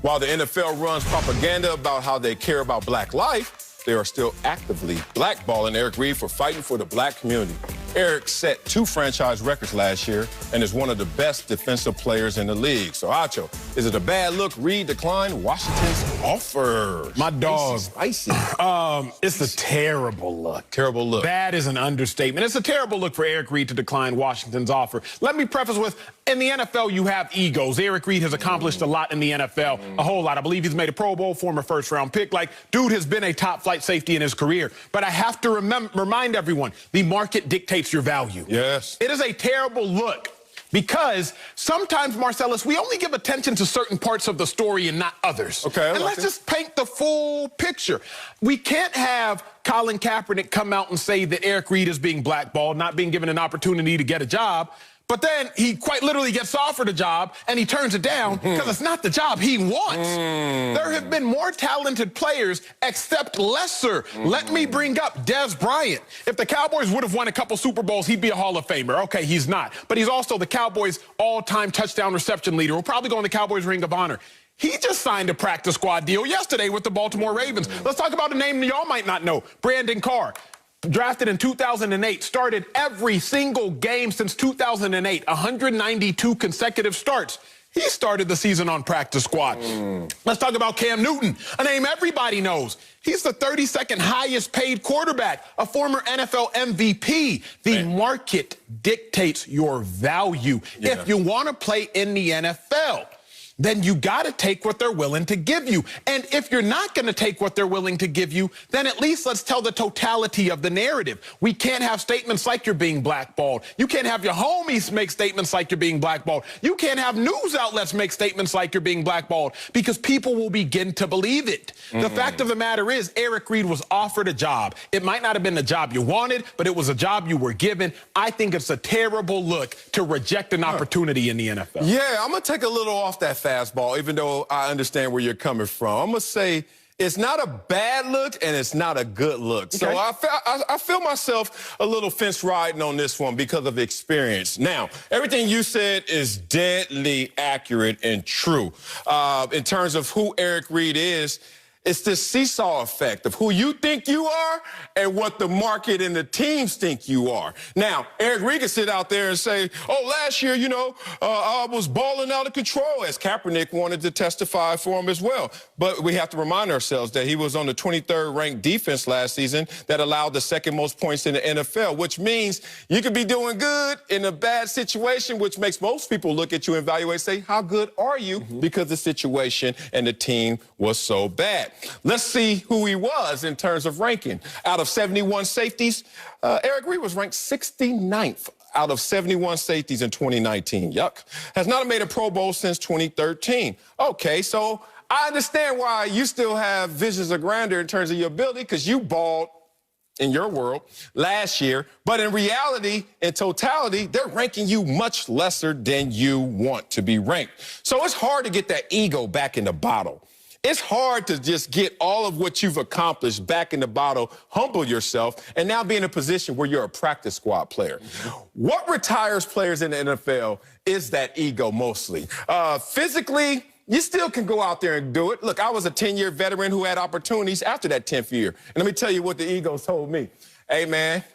While the NFL runs propaganda about how they care about black life, they are still actively blackballing Eric Reid for fighting for the black community. Eric set 2 franchise records last year and is one of the best defensive players in the league. So, Acho, is it a bad look Reid declined Washington's offer? My dog. Spicy. It's a terrible look. Terrible look. Bad is an understatement. It's a terrible look for Eric Reid to decline Washington's offer. Let me preface with, in the NFL, you have egos. Eric Reid has accomplished a lot in the NFL, a whole lot. I believe he's made a Pro Bowl, former first-round pick. Like, dude has been a top-flight safety in his career. But I have to remind everyone, the market dictates your value. Yes. It is a terrible look because sometimes, Marcellus, we only give attention to certain parts of the story and not others. Okay, and let's just paint the full picture. We can't have Colin Kaepernick come out and say that Eric Reid is being blackballed, not being given an opportunity to get a job. But then he quite literally gets offered a job and he turns it down because it's not the job he wants. There have been more talented players except lesser. Let me bring up Dez Bryant. If the Cowboys would have won a couple Super Bowls, he'd be a Hall of Famer. Okay, he's not. But he's also the Cowboys' all-time touchdown reception leader. We'll probably go in the Cowboys Ring of Honor. He just signed a practice squad deal yesterday with the Baltimore Ravens. Let's talk about a name y'all might not know, Brandon Carr. Drafted in 2008, started every single game since 2008, 192 consecutive starts. He started the season on practice squad. Let's talk about Cam Newton, a name everybody knows. He's the 32nd highest paid quarterback, a former NFL MVP. The market dictates your value. If you want to play in the NFL, then you got to take what they're willing to give you. And if you're not going to take what they're willing to give you, then at least let's tell the totality of the narrative. We can't have statements like you're being blackballed. You can't have your homies make statements like you're being blackballed. You can't have news outlets make statements like you're being blackballed because people will begin to believe it. The fact of the matter is Eric Reid was offered a job. It might not have been the job you wanted, but it was a job you were given. I think it's a terrible look to reject an opportunity in the NFL. Yeah, I'm going to take a little off that fastball, even though I understand where you're coming from. I'm going to say it's not a bad look and it's not a good look. Okay. So I feel myself a little fence riding on this one because of experience. Now, everything you said is deadly accurate and true. In terms of who Eric Reid is, it's this seesaw effect of who you think you are and what the market and the teams think you are. Now, Eric Reid can sit out there and say, oh, last year, you know, I was balling out of control, as Kaepernick wanted to testify for him as well. But we have to remind ourselves that he was on the 23rd ranked defense last season that allowed the 2nd most points in the NFL, which means you could be doing good in a bad situation, which makes most people look at you and evaluate, say, how good are you? Because the situation and the team was so bad. Let's see who he was in terms of ranking. Out of 71 safeties, Eric Reid was ranked 69th out of 71 safeties in 2019. Yuck. Has not made a Pro Bowl since 2013. Okay, so I understand why you still have visions of grandeur in terms of your ability, because you balled in your world last year. But in reality, in totality, they're ranking you much lesser than you want to be ranked. So it's hard to get that ego back in the bottle. It's hard to just get all of what you've accomplished back in the bottle, humble yourself, and now be in a position where you're a practice squad player. What retires players in the NFL is that ego mostly. Physically, you still can go out there and do it. Look, I was a 10-year veteran who had opportunities after that 10th year. And let me tell you what the egos told me. Hey, man,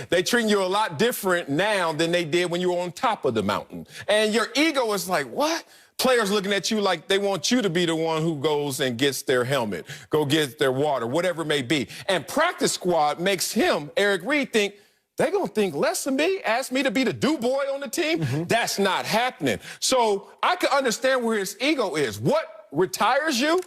they treat you a lot different now than they did when you were on top of the mountain. And your ego is like, what? Players looking at you like they want you to be the one who goes and gets their helmet, go get their water, whatever it may be. And practice squad makes him, Eric Reid, think they're going to think less of me, ask me to be the do-boy on the team. That's not happening. So I can understand where his ego is. What retires you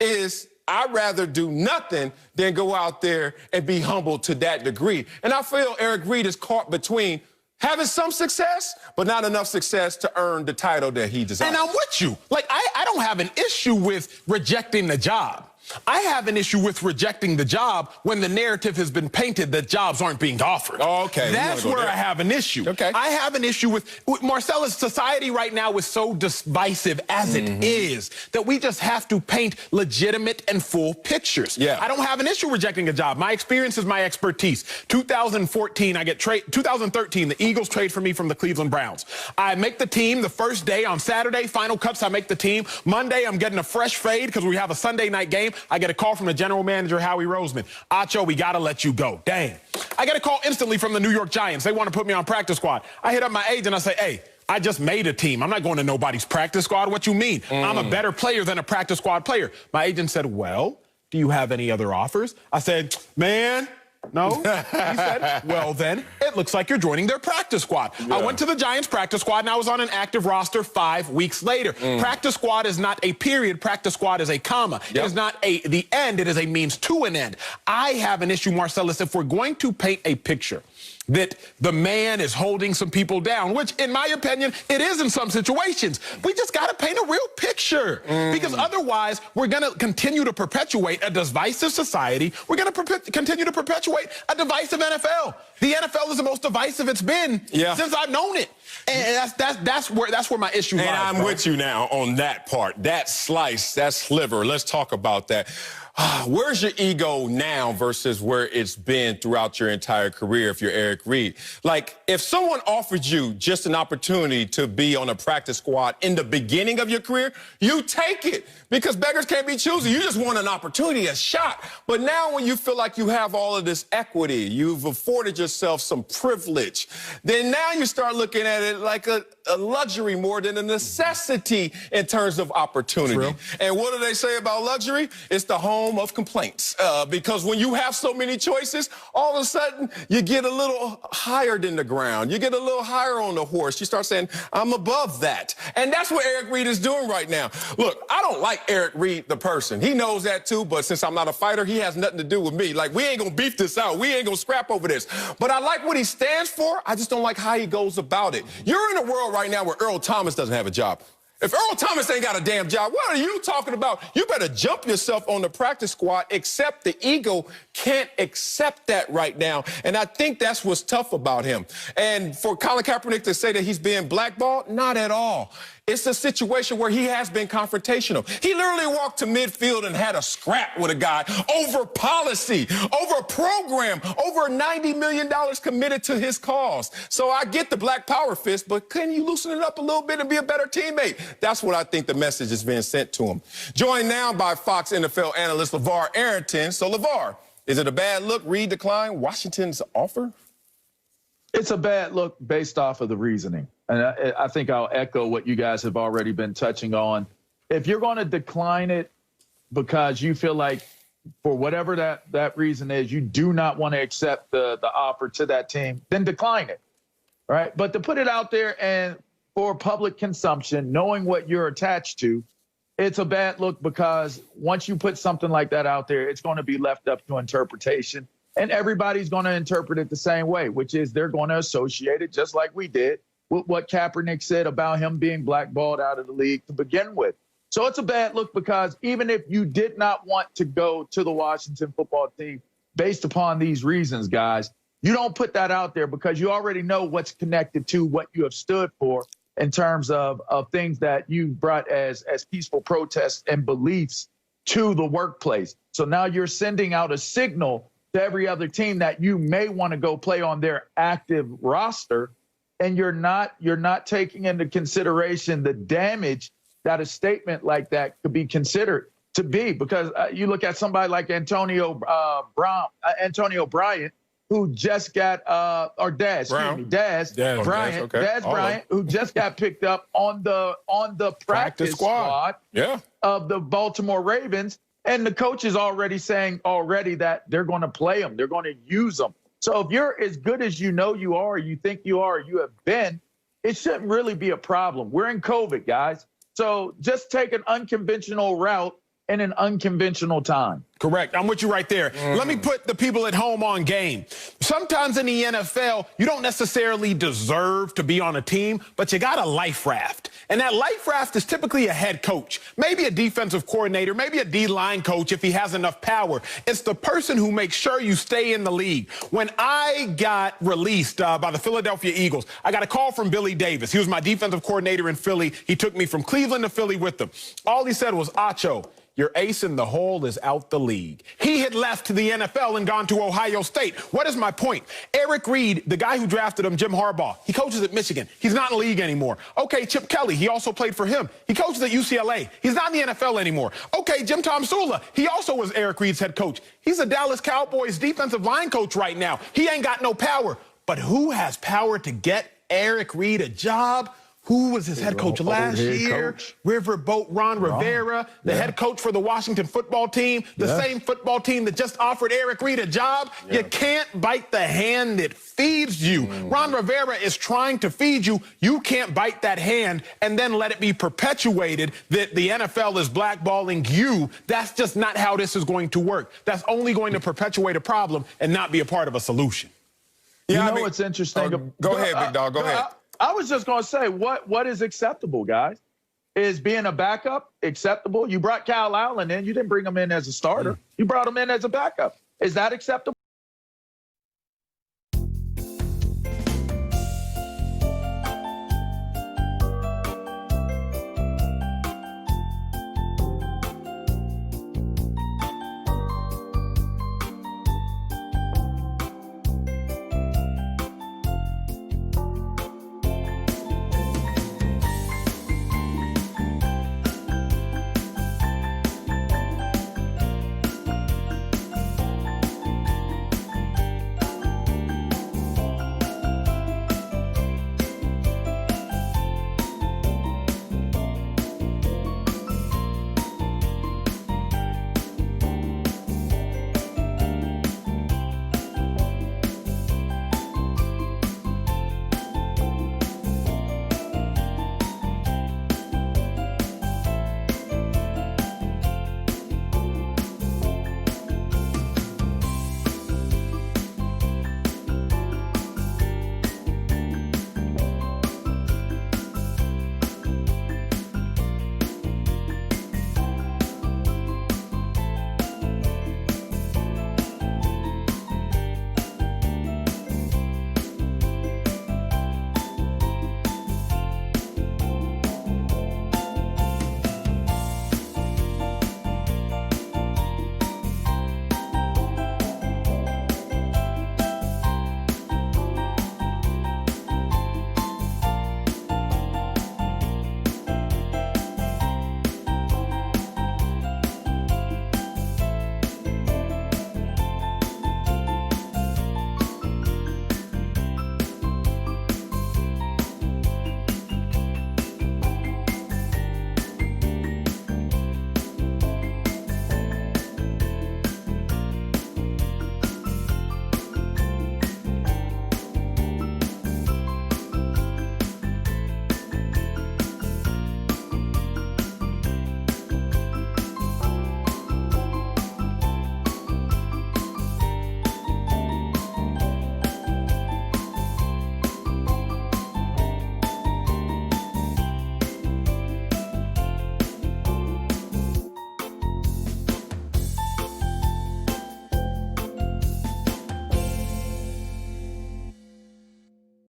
is I'd rather do nothing than go out there and be humble to that degree. And I feel Eric Reid is caught between having some success, but not enough success to earn the title that he desires. And I'm with you. Like, I don't have an issue with rejecting the job. I have an issue with rejecting the job when the narrative has been painted that jobs aren't being offered. Oh, okay. That's where I have an issue. Okay. I have an issue with Marcellus. Society right now is so divisive as it is that we just have to paint legitimate and full pictures. Yeah. I don't have an issue rejecting a job. My experience is my expertise. 2014, 2013, the Eagles trade for me from the Cleveland Browns. I make the team the first day on Saturday, final cups, I make the team. Monday, I'm getting a fresh fade because we have a Sunday night game. I get a call from the general manager, Howie Roseman. Acho, we got to let you go. Dang. I get a call instantly from the New York Giants. They want to put me on practice squad. I hit up my agent. I say, hey, I just made a team. I'm not going to nobody's practice squad. What you mean? I'm a better player than a practice squad player. My agent said, well, do you have any other offers? I said, man, no. He said, well, then it looks like you're joining their practice squad. Yeah. I went to the Giants practice squad, and I was on an active roster 5 weeks later. Practice squad is not a period. Practice squad is a comma. Yep. It is not the end. It is a means to an end. I have an issue, Marcellus, if we're going to paint a picture that the man is holding some people down, which, in my opinion, it is in some situations. We just got to paint a real picture because otherwise we're going to continue to perpetuate a divisive society. We're going to continue to perpetuate a divisive NFL. The NFL is the most divisive it's been since I've known it. And that's where my issue lies. And I'm with you now on that part. That slice, that sliver. Let's talk about that. Where's your ego now versus where it's been throughout your entire career if you're Eric Reid? Like, if someone offered you just an opportunity to be on a practice squad in the beginning of your career, you take it because beggars can't be choosy. You just want an opportunity, a shot. But now when you feel like you have all of this equity, you've afforded yourself some privilege, then now you start looking at it like a luxury more than a necessity in terms of opportunity. True. And what do they say about luxury? It's the home of complaints because when you have so many choices, all of a sudden you get a little higher than the ground. You get a little higher on the horse. You start saying, I'm above that. And that's what Eric Reid is doing right now. Look, I don't like Eric Reid, the person. He knows that too, but since I'm not a fighter, he has nothing to do with me. Like, we ain't gonna beef this out. We ain't gonna scrap over this. But I like what he stands for. I just don't like how he goes about it. You're in a world right now where Earl Thomas doesn't have a job. If Earl Thomas ain't got a damn job, what are you talking about? You better jump yourself on the practice squad, except the ego can't accept that right now. And I think that's what's tough about him. And for Colin Kaepernick to say that he's being blackballed, not at all. It's a situation where he has been confrontational. He literally walked to midfield and had a scrap with a guy over policy, over a program, over $90 million committed to his cause. So I get the black power fist, but can you loosen it up a little bit and be a better teammate? That's what I think the message is being sent to him. Joined now by Fox NFL analyst LeVar Arrington. So, LeVar, is it a bad look? Reid declined Washington's offer? It's a bad look based off of the reasoning. And I think I'll echo what you guys have already been touching on. If you're going to decline it because you feel like, for whatever that reason is, you do not want to accept the offer to that team, then decline it, right? But to put it out there and for public consumption, knowing what you're attached to, it's a bad look because once you put something like that out there, it's going to be left up to interpretation. And everybody's going to interpret it the same way, which is they're going to associate it just like we did with what Kaepernick said about him being blackballed out of the league to begin with. So it's a bad look because even if you did not want to go to the Washington football team based upon these reasons, guys, you don't put that out there because you already know what's connected to what you have stood for in terms of things that you brought as peaceful protests and beliefs to the workplace. So now you're sending out a signal to every other team that you may want to go play on their active roster, and you're not taking into consideration the damage that a statement like that could be considered to be. Because you look at somebody like Antonio Bryant, who just got Dez Bryant, who just got picked up on the practice squad of the Baltimore Ravens. And the coach is already saying that they're going to play them. They're going to use them. So if you're as good as you know you are, you think you are, you have been, it shouldn't really be a problem. We're in COVID, guys. So just take an unconventional route in an unconventional time. Correct. I'm with you right there. Let me put the people at home on game. Sometimes in the NFL, you don't necessarily deserve to be on a team, but you got a life raft. And that life raft is typically a head coach, maybe a defensive coordinator, maybe a D-line coach if he has enough power. It's the person who makes sure you stay in the league. When I got released by the Philadelphia Eagles, I got a call from Billy Davis. He was my defensive coordinator in Philly. He took me from Cleveland to Philly with him. All he said was, Acho, your ace in the hole is out the league. He had left the NFL and gone to Ohio State. What is my point? Eric Reid, the guy who drafted him, Jim Harbaugh, he coaches at Michigan. He's not in the league anymore. Okay, Chip Kelly, he also played for him. He coaches at UCLA. He's not in the NFL anymore. Okay, Jim Tomsula, he also was Eric Reid's head coach. He's a Dallas Cowboys defensive line coach right now. He ain't got no power. But who has power to get Eric Reid a job? Who was his head coach last year? Riverboat Ron Rivera, the head coach for the Washington football team, the same football team that just offered Eric Reid a job. You can't bite the hand that feeds you. Ron Rivera is trying to feed you. You can't bite that hand and then let it be perpetuated that the NFL is blackballing you. That's just not how this is going to work. That's only going to perpetuate a problem and not be a part of a solution. Yeah, you know what's interesting? Go ahead, big dog. Go ahead. I was just going to say, what is acceptable, guys? Is being a backup acceptable? You brought Kyle Allen in. You didn't bring him in as a starter. You brought him in as a backup. Is that acceptable?